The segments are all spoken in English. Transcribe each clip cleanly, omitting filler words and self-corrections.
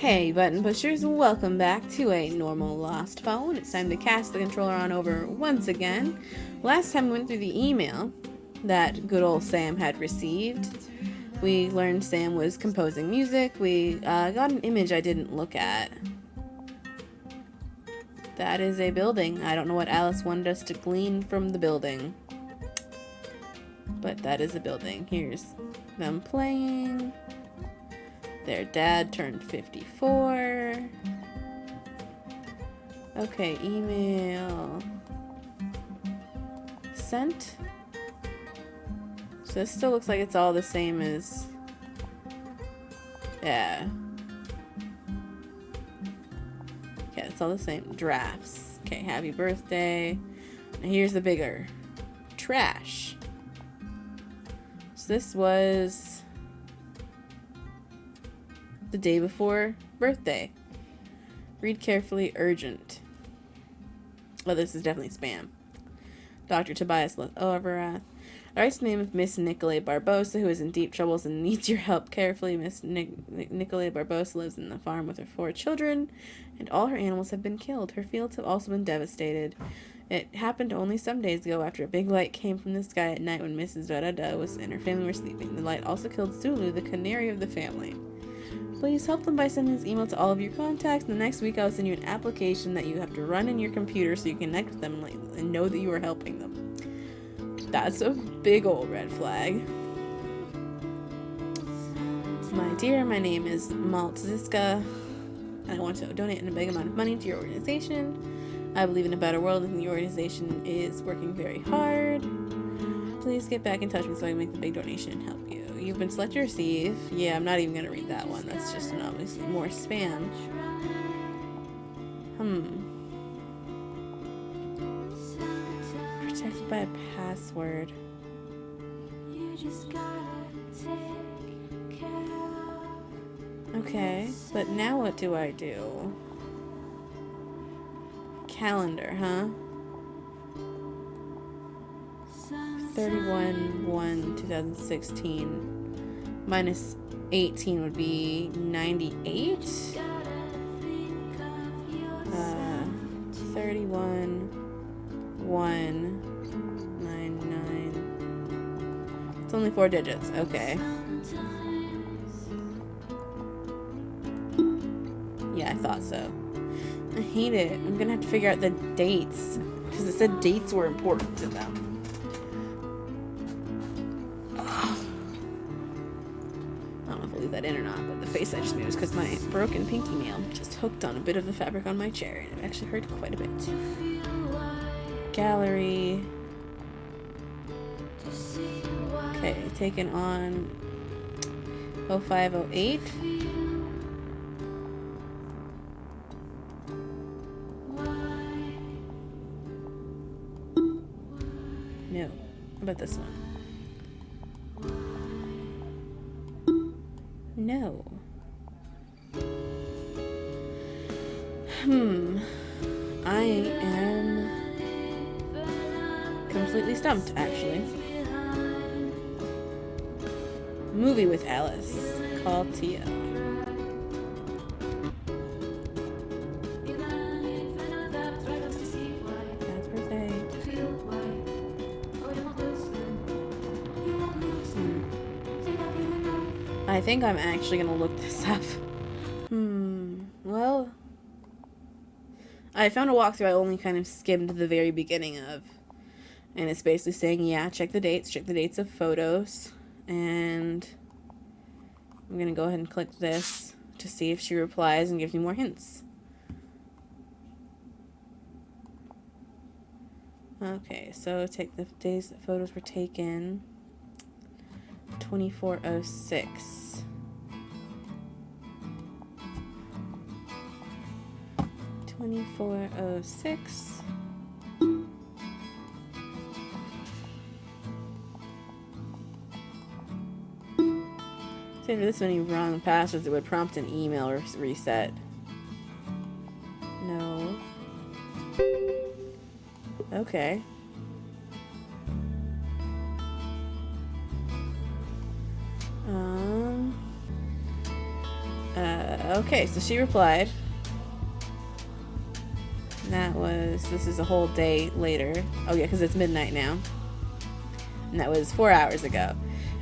Hey button pushers, welcome back to a normal lost phone. It's time to cast the controller on over once again. Last time we went through the email that good old Sam had received. We learned Sam was composing music. We got an image I didn't look at. That is a building. I don't know what Alice wanted us to glean from the building. But that is a building. Here's them playing. Their dad turned 54. Okay, email. Sent. So this still looks like it's all the same as... Yeah. Yeah, it's all the same. Drafts. Okay, happy birthday. Now here's the bigger. Trash. So this was... the day before birthday. Read carefully, urgent. Oh, this is definitely spam. Dr. Tobias Overath. Writes the name of Miss Nicolay Barbosa, who is in deep troubles and needs your help carefully. Miss Nicolay Barbosa lives in the farm with her 4 children, and all her animals have been killed. Her fields have also been devastated. It happened only some days ago after a big light came from the sky at night when Mrs. Da was and her family were sleeping. The light also killed Zulu, the canary of the family. Please help them by sending this email to all of your contacts. The next week I'll send you an application that you have to run in your computer so you can connect with them and know that you are helping them. That's a big old red flag. My dear, my name is Malt Ziska, and I want to donate a big amount of money to your organization. I believe in a better world, and the organization is working very hard. Please get back in touch with me so I can make the big donation and help you. You've been selected to receive. Yeah, I'm not even going to read that one. That's just obviously more spam. Protected by a password. Okay, but now what do I do? Calendar, huh? 31/1/2016 minus 18 would be 98. 31/1/99. It's only 4 digits. Okay. Yeah, I thought so. I hate it. I'm gonna have to figure out the dates because it said dates were important to them. That in or not, but the face I just made was because my broken pinky nail just hooked on a bit of the fabric on my chair and it actually hurt quite a bit. Gallery. Okay, taken on 0508. No. How about this one? No. I am completely stumped, actually. Movie with Alice. Call Tia. That's birthday. I think I'm actually gonna look this up. Well, I found a walkthrough I only kind of skimmed the very beginning of. And it's basically saying, yeah, check the dates of photos. And I'm gonna go ahead and click this to see if she replies and gives me more hints. Okay, so take the days that photos were taken. 2406. 2406. So for this many wrong passwords, it would prompt an email or reset. No. Okay. Okay, so she replied. This is a whole day later. Oh yeah, because it's midnight now. And that was 4 hours ago.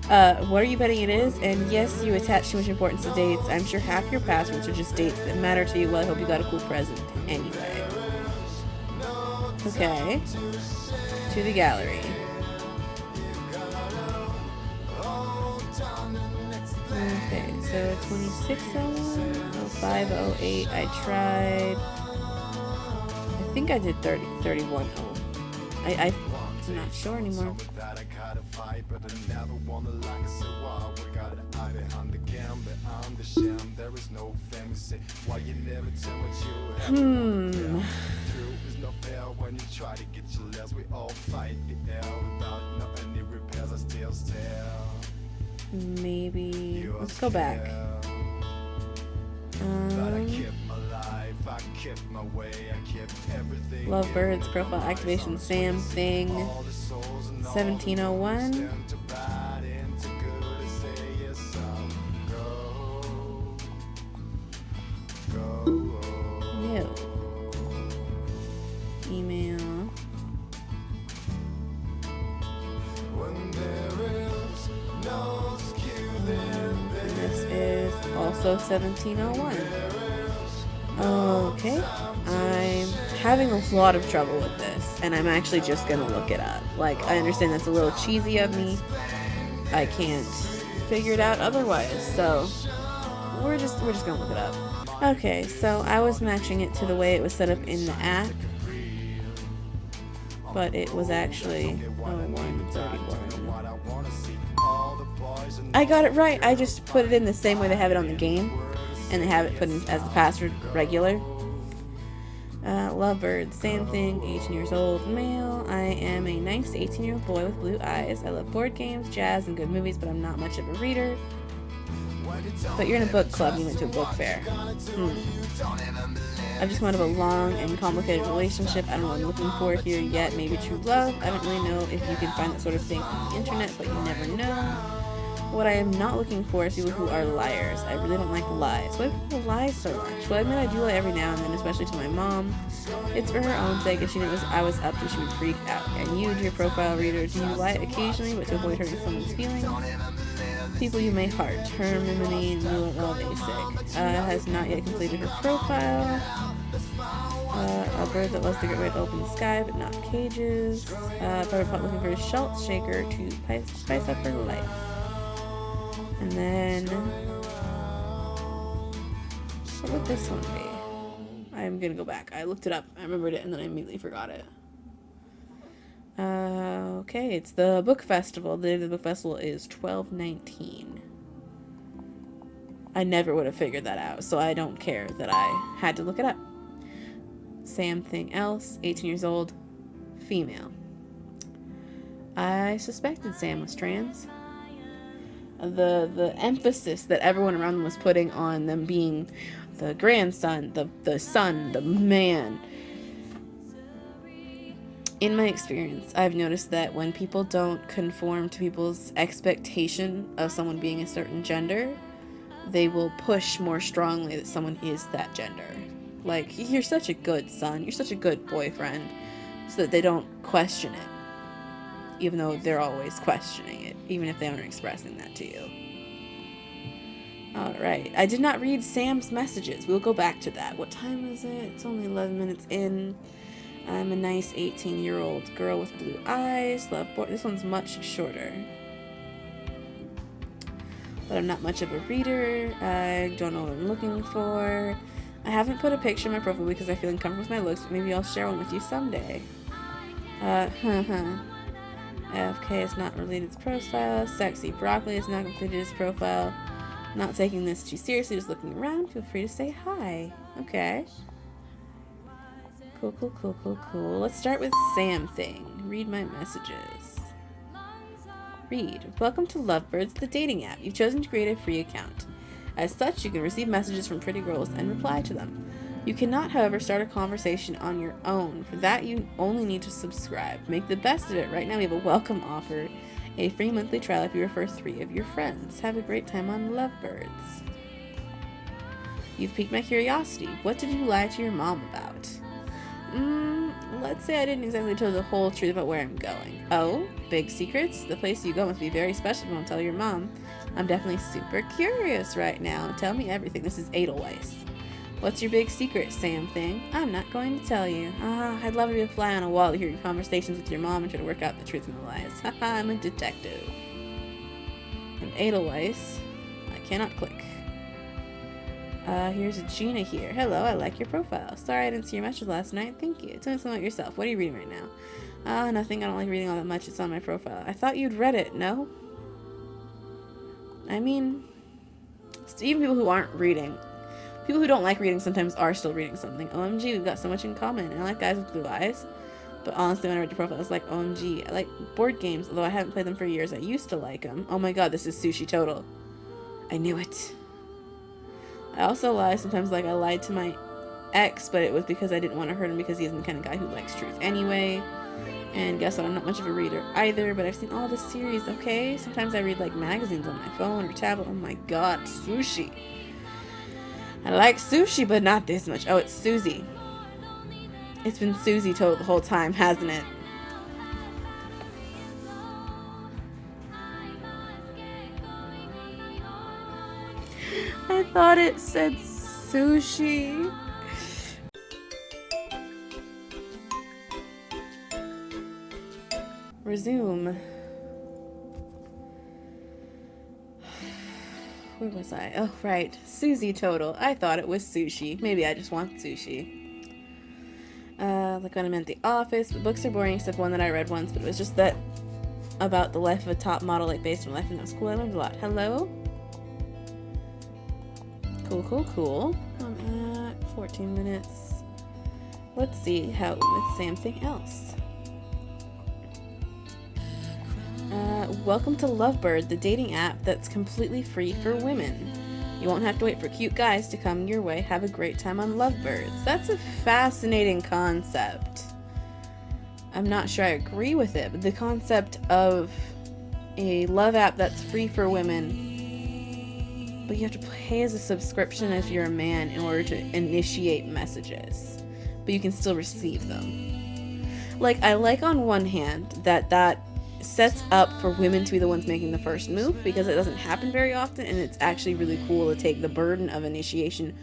What are you betting it is? And yes, you attach too much importance to dates. I'm sure half your passwords are just dates that matter to you. Well, I hope you got a cool present anyway. Okay. To the gallery. Okay, so 2601, 0508, I tried. I think I did 31. I'm not sure anymore. Maybe let's go back. Lovebirds profile activation Sam thing 1701. No. Email. This is also 1701. Okay, I'm having a lot of trouble with this, and I'm actually just gonna look it up. Like, I understand that's a little cheesy of me. I can't figure it out otherwise, so we're just gonna look it up. Okay, so I was matching it to the way it was set up in the app, but it was actually 0131. I got it right. I just put it in the same way they have it on the game, and they have it put in as the password regular. Lovebird, same thing, 18 years old, male. I am a nice 18-year-old boy with blue eyes. I love board games, jazz, and good movies, but I'm not much of a reader. But you're in a book club, you went to a book fair. I've just come out of a long and complicated relationship. I don't know what I'm looking for here yet. Maybe true love. I don't really know if you can find that sort of thing on the internet, but you never know. What I am not looking for is people who are liars. I really don't like lies. Why do people lie so much? Well, I admit I do lie every now and then, especially to my mom. It's for her own sake. If she knew I was up to, she would freak out. And you, dear profile reader, do you lie occasionally, but to avoid hurting someone's feelings? People you may heart. Hermione Basic has not yet completed her profile. A bird that loves the great white open sky, but not cages. Bird pot looking for a salt shaker to spice up her life. And then, what would this one be? I'm gonna go back. I looked it up, I remembered it, and then I immediately forgot it. Okay, it's the book festival. The date of the book festival is 12/19. I never would have figured that out, so I don't care that I had to look it up. Something else, 18 years old, female. I suspected Sam was trans. The emphasis that everyone around them was putting on them being the grandson, the son, the man. In my experience, I've noticed that when people don't conform to people's expectation of someone being a certain gender, they will push more strongly that someone is that gender. Like, you're such a good son, you're such a good boyfriend, so that they don't question it. Even though they're always questioning it, even if they aren't expressing that to you. Alright, I did not read Sam's messages. We'll go back to that. What time is it? It's only 11 minutes in. I'm a nice 18-year-old girl with blue eyes. Love board. This one's much shorter. But I'm not much of a reader. I don't know what I'm looking for. I haven't put a picture in my profile because I feel uncomfortable with my looks, but maybe I'll share one with you someday. AFK is not related to profile. Sexy Broccoli is not completed his profile. Not taking this too seriously, just looking around. Feel free to say hi. Okay. Cool. Let's start with Sam thing. Read my messages. Read. Welcome to Lovebirds, the dating app. You've chosen to create a free account. As such, you can receive messages from pretty girls and reply to them. You cannot, however, start a conversation on your own. For that, you only need to subscribe. Make the best of it. Right now, we have a welcome offer. A free monthly trial if you refer 3 of your friends. Have a great time on Lovebirds. You've piqued my curiosity. What did you lie to your mom about? Let's say I didn't exactly tell the whole truth about where I'm going. Oh, big secrets? The place you go must be very special if you won't tell your mom. I'm definitely super curious right now. Tell me everything. This is Edelweiss. What's your big secret, Sam thing? I'm not going to tell you. I'd love to be a fly on a wall to hear your conversations with your mom and try to work out the truth and the lies. Haha, I'm a detective. And Edelweiss. I cannot click. Here's Gina here. Hello, I like your profile. Sorry I didn't see your message last night. Thank you. Tell me something about yourself. What are you reading right now? Nothing. I don't like reading all that much. It's on my profile. I thought you'd read it, no? I mean, even people who aren't reading, people who don't like reading sometimes are still reading something. OMG, we've got so much in common. I like guys with blue eyes. But honestly, when I read your profile, I was like, OMG. I like board games, although I haven't played them for years. I used to like them. Oh my god, this is Sushi Total. I knew it. I also lie sometimes, like I lied to my ex, but it was because I didn't want to hurt him because he's the kind of guy who likes truth anyway. And guess what, I'm not much of a reader either, but I've seen all the series, okay? Sometimes I read like magazines on my phone or tablet. Oh my god, sushi. I like sushi, but not this much. Oh, it's Susie. It's been Susie Total the whole time, hasn't it? I thought it said sushi. Resume. Where was I? Oh, right. Susie Total. I thought it was sushi. Maybe I just want sushi. Like when I'm at the office. But books are boring except one that I read once, but it was just that about the life of a top model, like based on life, and that was cool. I learned a lot. Hello? Cool. I'm at 14 minutes. Let's see how with something else. Welcome to Lovebird, the dating app that's completely free for women. You won't have to wait for cute guys to come your way. Have a great time on Lovebirds. That's a fascinating concept. I'm not sure I agree with it, but the concept of a love app that's free for women, but you have to pay as a subscription if you're a man in order to initiate messages, but you can still receive them. Like, I like on one hand that sets up for women to be the ones making the first move, because it doesn't happen very often, and it's actually really cool to take the burden of initiation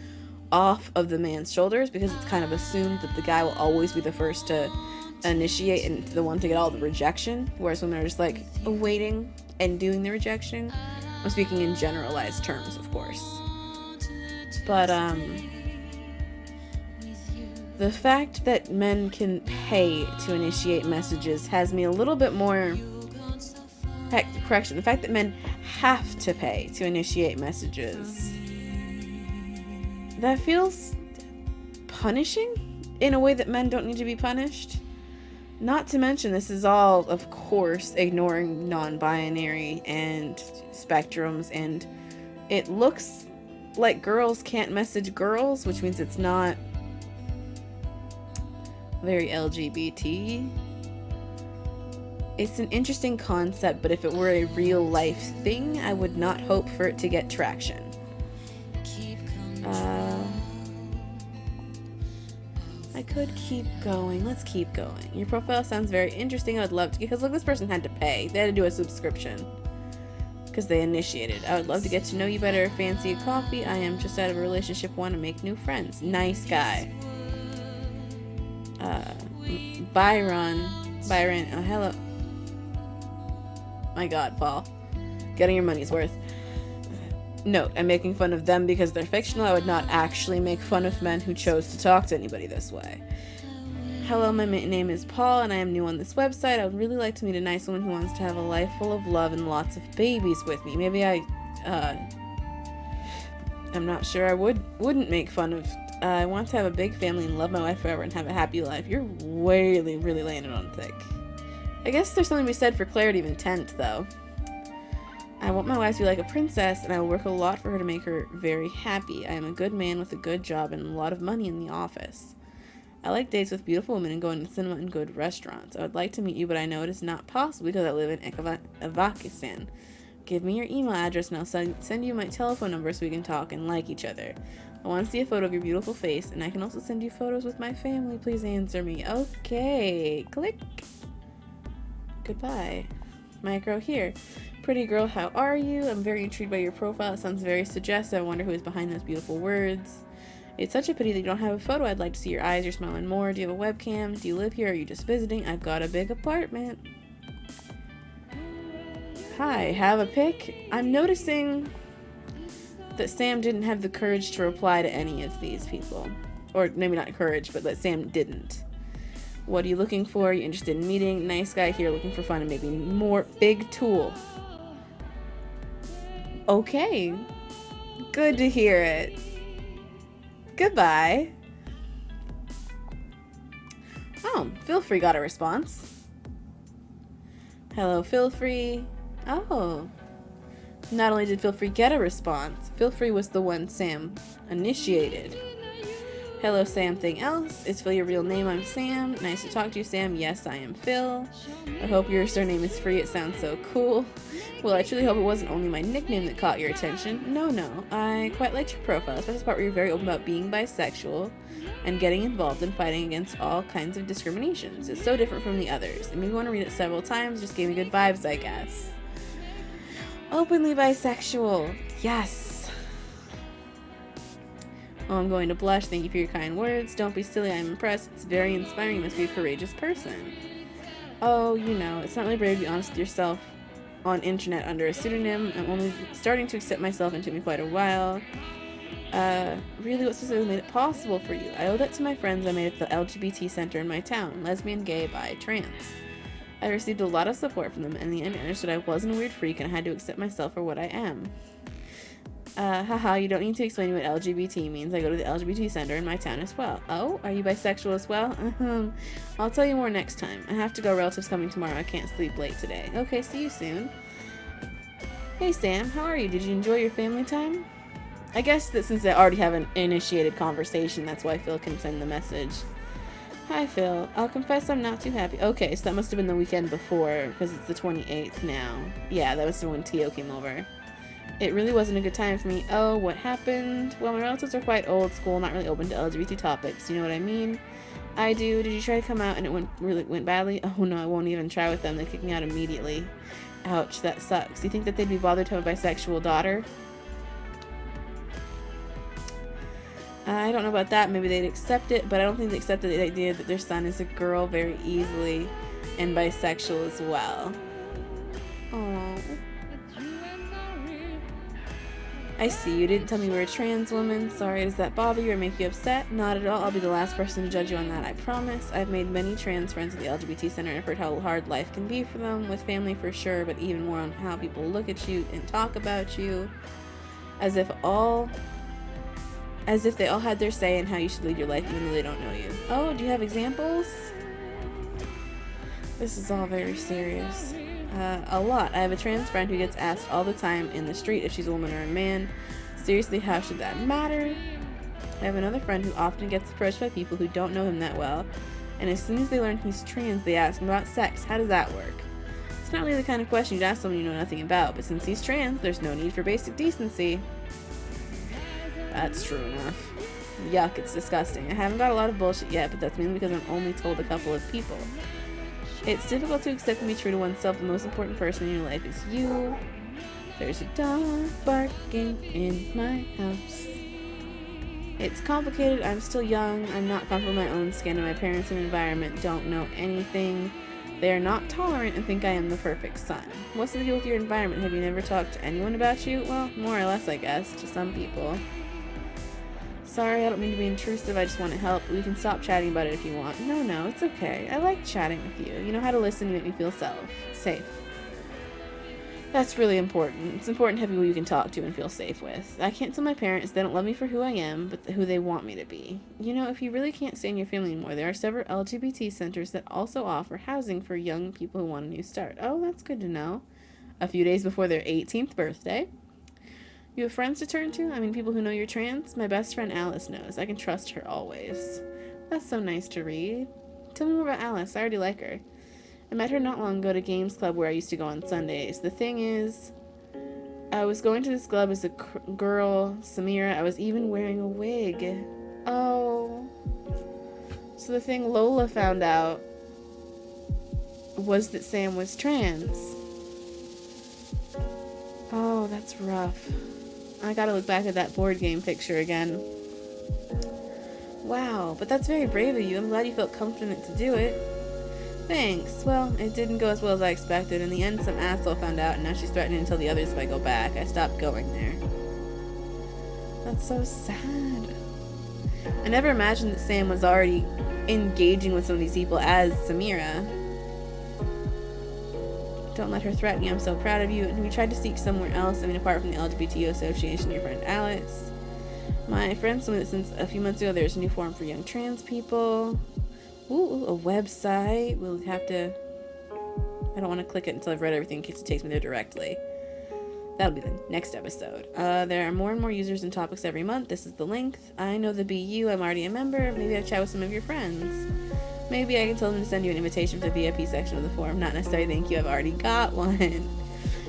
off of the man's shoulders, because it's kind of assumed that the guy will always be the first to initiate and the one to get all the rejection, whereas women are just like waiting and doing the rejection. I'm speaking in generalized terms, of course. But the fact that men can pay to initiate messages has me a little bit more... Correction, the fact that men have to pay to initiate messages, that feels punishing in a way that men don't need to be punished. Not to mention, this is all, of course, ignoring non-binary and spectrums, and it looks like girls can't message girls, which means it's not very LGBT. It's an interesting concept, but if it were a real life thing, I would not hope for it to get traction. I could keep going. Let's keep going. Your profile sounds very interesting. I would love to, because look, this person had to pay. They had to do a subscription because they initiated. I would love to get to know you better. Fancy a coffee? I am just out of a relationship. Want to make new friends. Nice guy. Byron. Oh, hello. My god, Paul. Getting your money's worth. Note, I'm making fun of them because they're fictional. I would not actually make fun of men who chose to talk to anybody this way. Hello, my name is Paul, and I am new on this website. I would really like to meet a nice woman who wants to have a life full of love and lots of babies with me. Maybe I'm not sure I wouldn't make fun of... I want to have a big family and love my wife forever and have a happy life. You're really laying it on thick. I guess there's something to be said for clarity of intent, though. I want my wife to be like a princess, and I will work a lot for her to make her very happy. I am a good man with a good job and a lot of money in the office. I like dates with beautiful women and going to cinema and good restaurants. I would like to meet you, but I know it is not possible because I live in Uzbekistan. Give me your email address and I'll send you my telephone number so we can talk and like each other. I want to see a photo of your beautiful face, and I can also send you photos with my family. Please answer me. Okay. Click. Goodbye. Micro here. Pretty girl, how are you? I'm very intrigued by your profile. It sounds very suggestive. I wonder who is behind those beautiful words. It's such a pity that you don't have a photo. I'd like to see your eyes, your smile, and more. Do you have a webcam? Do you live here? Are you just visiting? I've got a big apartment. Hi, have a pic? I'm noticing that Sam didn't have the courage to reply to any of these people. Or maybe not courage, but that Sam didn't. What are you looking for? Are you interested in meeting? Nice guy here looking for fun and maybe more. Big tool. Okay. Good to hear it. Goodbye. Oh, Feel Free got a response. Hello, Feel Free. Oh. Not only did Feel Free get a response, Feel Free was the one Sam initiated. Hello, Sam thing else. Is Phil your real name? I'm Sam. Nice to talk to you, Sam. Yes, I am Phil. I hope your surname is free. It sounds so cool. Well, I truly hope it wasn't only my nickname that caught your attention. No. I quite liked your profile, especially the part where you're very open about being bisexual and getting involved in fighting against all kinds of discriminations. It's so different from the others. It made me want to read it several times. Just gave me good vibes, I guess. Openly bisexual. Yes. Oh, I'm going to blush. Thank you for your kind words. Don't be silly. I'm impressed. It's very inspiring. You must be a courageous person. Oh, it's not really brave to be honest with yourself on internet under a pseudonym. I'm only starting to accept myself and it took me quite a while. Really, what specifically made it possible for you? I owe that to my friends I made at the LGBT center in my town. Lesbian, gay, bi, trans. I received a lot of support from them, and in the end I understood I wasn't a weird freak and I had to accept myself for what I am. Haha, you don't need to explain what LGBT means. I go to the LGBT center in my town as well. Oh, are you bisexual as well? I'll tell you more next time. I have to go. Relatives coming tomorrow. I can't sleep late today. Okay, see you soon. Hey, Sam. How are you? Did you enjoy your family time? I guess that since they already have an initiated conversation, that's why Phil can send the message. Hi, Phil. I'll confess I'm not too happy. Okay, so that must have been the weekend before, because it's the 28th now. Yeah, that was when Tio came over. It really wasn't a good time for me. Oh, what happened? Well, my relatives are quite old school, not really open to LGBT topics. You know what I mean? I do. Did you try to come out and it went badly? Oh no, I won't even try with them. They kicked me out immediately. Ouch, that sucks. Do you think that they'd be bothered to have a bisexual daughter? I don't know about that. Maybe they'd accept it, but I don't think they accepted the idea that their son is a girl very easily and bisexual as well. Aww. I see. You didn't tell me you were a trans woman. Sorry, does that bother you or make you upset? Not at all. I'll be the last person to judge you on that, I promise. I've made many trans friends at the LGBT center and I've heard how hard life can be for them, with family for sure, but even more on how people look at you and talk about you. As if they all had their say in how you should lead your life even though they don't know you. Oh, do you have examples? This is all very serious. A lot. I have a trans friend who gets asked all the time in the street if she's a woman or a man. Seriously, how should that matter? I have another friend who often gets approached by people who don't know him that well, and as soon as they learn he's trans, they ask him about sex. How does that work? It's not really the kind of question you'd ask someone you know nothing about, but since he's trans, there's no need for basic decency. That's true enough. Yuck, it's disgusting. I haven't got a lot of bullshit yet, but that's mainly because I'm only told a couple of people. It's difficult to accept and be true to oneself. The most important person in your life is you. There's a dog barking in my house. It's complicated. I'm still young. I'm not comfortable in my own skin, and my parents and environment don't know anything. They are not tolerant and think I am the perfect son. What's the deal with your environment? Have you never talked to anyone about you? Well, more or less, I guess, to some people. Sorry, I don't mean to be intrusive. I just want to help. We can stop chatting about it if you want. No, it's okay. I like chatting with you. You know how to listen and make me feel safe. That's really important. It's important to have people you can talk to and feel safe with. I can't tell my parents they don't love me for who I am, but who they want me to be. If you really can't stay in your family anymore, there are several LGBT centers that also offer housing for young people who want a new start. Oh, that's good to know. A few days before their 18th birthday. You have friends to turn to? I mean, people who know you're trans? My best friend Alice knows. I can trust her always. That's so nice to read. Tell me more about Alice. I already like her. I met her not long ago at a games club where I used to go on Sundays. The thing is, I was going to this club as a girl, Samira. I was even wearing a wig. Oh. So the thing Lola found out was that Sam was trans. Oh, that's rough. I gotta look back at that board game picture again. Wow, but that's very brave of you. I'm glad you felt confident to do it. Thanks. Well, it didn't go as well as I expected. In the end, some asshole found out, and now she's threatening to tell the others if I go back. I stopped going there. That's so sad. I never imagined that Sam was already engaging with some of these people as Samira. Don't let her threaten you. I'm so proud of you. And we tried to seek somewhere else. I mean, apart from the LGBTQ association, your friend Alice. My friend told me that since a few months ago, there's a new forum for young trans people. Ooh, a website. We'll have to... I don't want to click it until I've read everything in case it takes me there directly. That'll be the next episode. There are more and more users and topics every month. This is the link. I know the BU. I'm already a member. Maybe I'll chat with some of your friends. Maybe I can tell them to send you an invitation for the VIP section of the forum. Not necessarily thank you. I've already got one.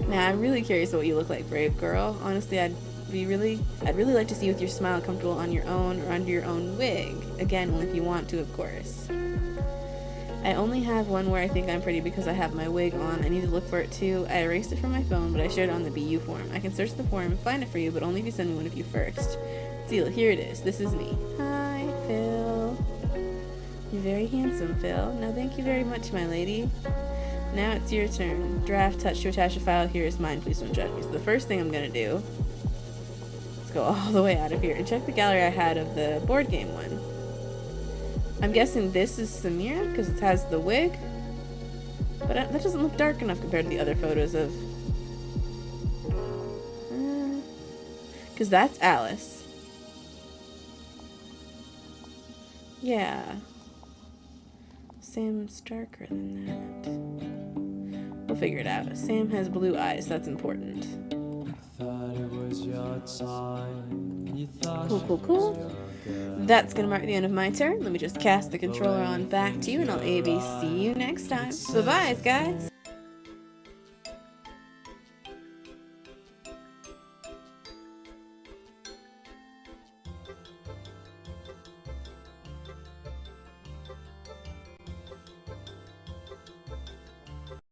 Now, I'm really curious what you look like, brave girl. Honestly, I'd really like to see you with your smile comfortable on your own or under your own wig. Again, only if you want to, of course. I only have one where I think I'm pretty because I have my wig on. I need to look for it too. I erased it from my phone, but I shared it on the BU forum. I can search the forum and find it for you, but only if you send me one of you first. Deal, here it is. This is me. Hi, Phil. You're very handsome, Phil. No, thank you very much, my lady. Now it's your turn. Draft, touch to attach a file. Here is mine. Please don't judge me. So the first thing I'm going to do is go all the way out of here and check the gallery I had of the board game one. I'm guessing this is Samira because it has the wig. But that doesn't look dark enough compared to the other photos of... Because that's Alice. Yeah. Sam's darker than that. We'll figure it out. Sam has blue eyes. That's important. Cool. That's gonna mark the end of my turn. Let me just cast the controller on back to you, and I'll see you next time. Bye-bye, guys.